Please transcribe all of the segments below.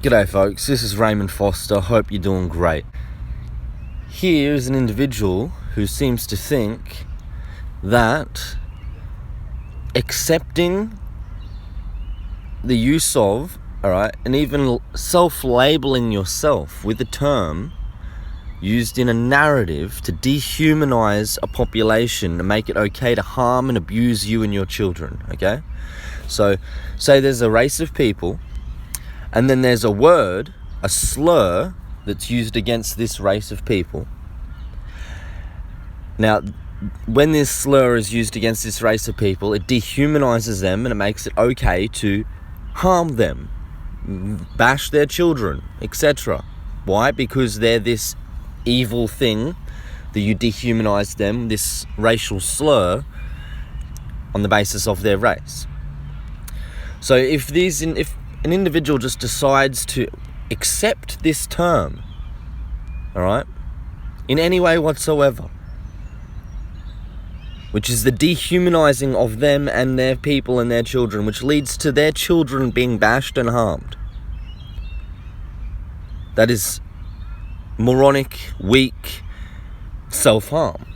G'day folks, this is Raymond Foster. Hope you're doing great. Here is an individual who seems to think that accepting the use of, and even self-labeling yourself with a term used in a narrative to dehumanize a population and make it okay to harm and abuse you and your children, okay? So, say there's a race of people, and then there's a word, a slur, that's used against this race of people. Now, when this slur is used against this race of people, it dehumanizes them and it makes it okay to harm them, bash their children, etc. Why? Because they're this evil thing that you dehumanize them, this racial slur, on the basis of their race. So if an individual just decides to accept this term, in any way whatsoever, which is the dehumanizing of them and their people and their children, which leads to their children being bashed and harmed. That is moronic, weak self-harm.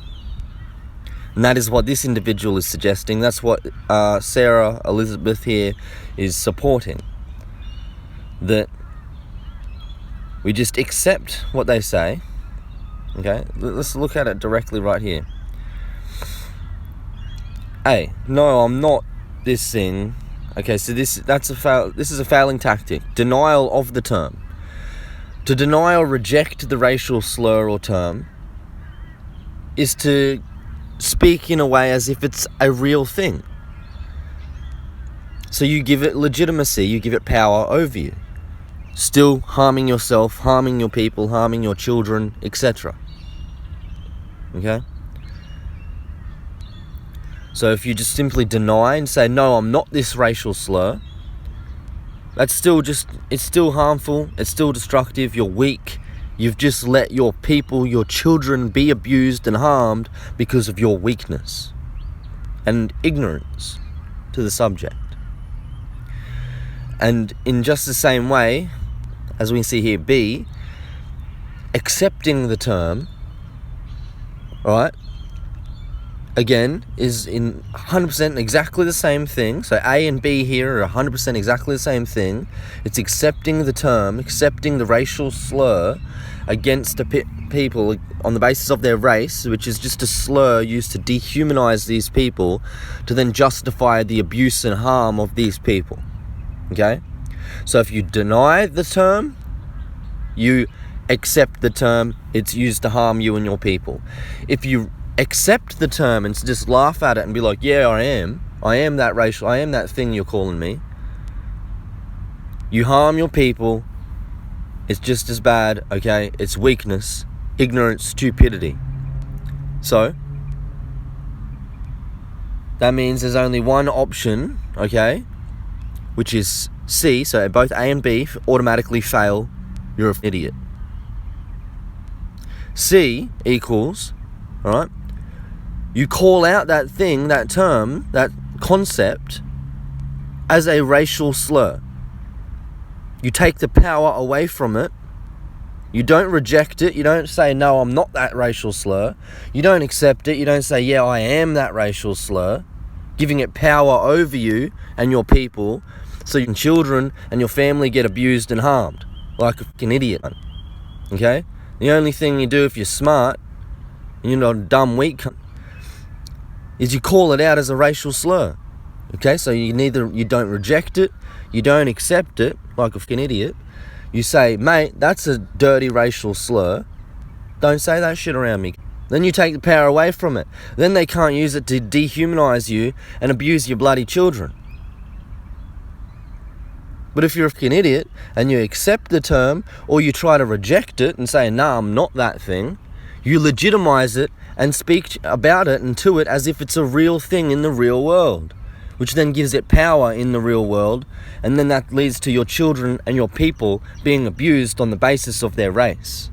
And that is what this individual is suggesting. That's what Sarah Elizabeth here is supporting. That we just accept what they say. Okay, let's look at it directly right here. Hey, no, I'm not this thing. Okay, so this is a failing tactic. Denial of the term. To deny or reject the racial slur or term is to speak in a way as if it's a real thing. So you give it legitimacy, you give it power over you. Still harming yourself, harming your people, harming your children, etc. Okay? So if you just simply deny and say, no, I'm not this racial slur, it's still harmful, it's still destructive, you're weak, you've just let your people, your children be abused and harmed because of your weakness and ignorance to the subject. And in just the same way, as we see here, B, accepting the term, again, is in 100% exactly the same thing. So A and B here are 100% exactly the same thing. It's accepting the term, accepting the racial slur against the people on the basis of their race, which is just a slur used to dehumanize these people to then justify the abuse and harm of these people. Okay? So if you deny the term, you accept the term, it's used to harm you and your people. If you accept the term and just laugh at it and be like, yeah, I am that racial, I am that thing you're calling me, you harm your people, it's just as bad, okay? It's weakness, ignorance, stupidity. So that means there's only one option, okay, which is C. So both A and B automatically fail. You're an idiot. C equals, you call out that thing, that term, that concept as a racial slur. You take the power away from it. You don't reject it. You don't say, no, I'm not that racial slur. You don't accept it. You don't say, yeah, I am that racial slur, giving it power over you and your people, so your children and your family get abused and harmed like a fucking idiot. Okay? The only thing you do if you're smart, and you're not a dumb, weak, is you call it out as a racial slur. Okay? So you don't reject it, you don't accept it like a fucking idiot. You say, mate, that's a dirty racial slur. Don't say that shit around me. Then you take the power away from it. Then they can't use it to dehumanize you and abuse your bloody children. But if you're a fucking idiot and you accept the term, or you try to reject it and say, nah, I'm not that thing, you legitimize it and speak about it and to it as if it's a real thing in the real world, which then gives it power in the real world, and then that leads to your children and your people being abused on the basis of their race.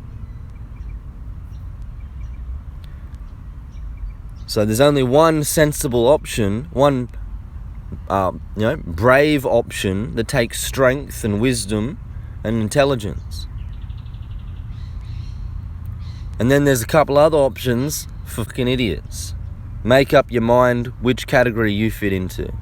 So there's only one sensible option, one brave option that takes strength and wisdom and intelligence. And then there's a couple other options for fucking idiots. Make up your mind which category you fit into.